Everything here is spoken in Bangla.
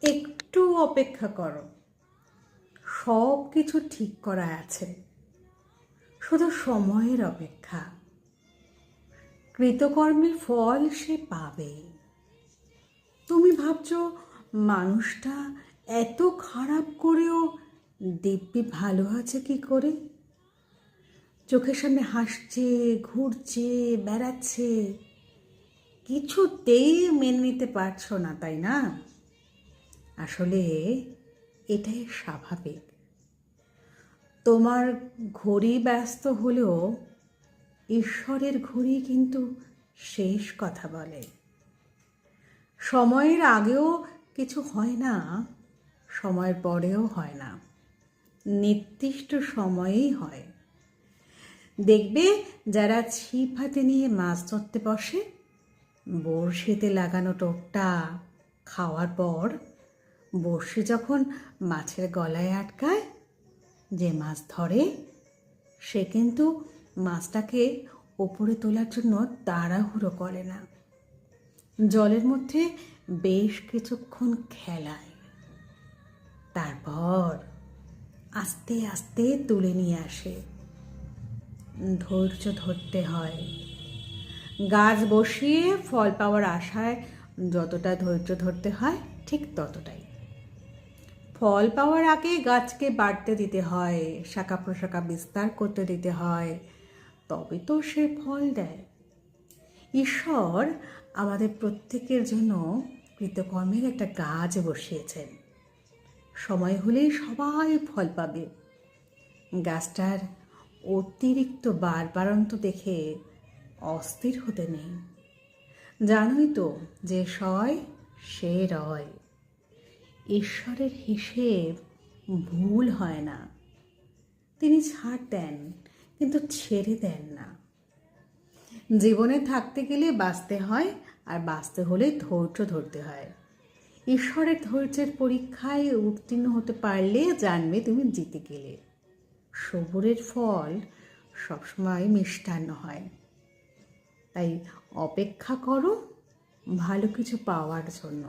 একটু অপেক্ষা করো, সব কিছু ঠিক করা আছে, শুধু সময়ের অপেক্ষা। কৃতকর্মের ফল সে পাবে। তুমি ভাবছো মানুষটা এত খারাপ করেও দিব্যি ভালো আছে কি করে? চোখের সামনে হাসছে, ঘুরছে, বেড়াচ্ছে, কিছুতেই মেনে নিতে পারছো না, তাই না? আসলে এটাই স্বাভাবিক। তোমার ঘড়ি ব্যস্ত হলেও ঈশ্বরের ঘড়ি কিন্তু শেষ কথা বলে। সময়ের আগেও কিছু হয় না, সময়ের পরেও হয় না, নির্দিষ্ট সময়েই হয়। দেখবে যারা ছিপ হাতে নিয়ে মাছ ধরতে বসে, বড়শিতে লাগানো টোপটা খাওয়ার পর বড়শি যখন মাছের গলায় আটকায়, যে মাছ ধরে সে কিন্তু মাছটাকে ওপরে তোলার জন্য তাড়াহুড়ো করে না, জলের মধ্যে বেশ কিছুক্ষণ খেলায়, তারপর আস্তে আস্তে তুলে নিয়ে আসে। ধৈর্য ধরতে হয়। গাছ বসিয়ে ফল পাওয়ার আশায় যতটা ধৈর্য ধরতে হয়, ঠিক ততটাই। ফল পাওয়ার আগে গাছকে বাড়তে দিতে হয়, শাখা প্রশাখা বিস্তার করতে দিতে হয়, তবে তো সে ফল দেয়। ঈশ্বর আমাদের প্রত্যেকের জন্য কৃতকর্মের একটা গাছ বসিয়েছেন। সময় হলেই সবাই ফল পাবে। গাছটার অতিরিক্ত বাড়বাড়ন্ত দেখে অস্থির হতে নেই। জানোই তো যে সয় সে রয়। ঈশ্বরের হিসেব ভুল হয় না। তিনি ছাড় দেন, কিন্তু ছেড়ে দেন না। জীবনে থাকতে গেলে বাঁচতে হয়, আর বাঁচতে হলে ধৈর্য ধরতে হয়। ঈশ্বরের ধৈর্যের পরীক্ষায় উত্তীর্ণ হতে পারলে জানবে তুমি জিতে গেলে। সবুরের ফল সবসময় মিষ্টান্ন হয়। তাই অপেক্ষা করো ভালো কিছু পাওয়ার জন্য।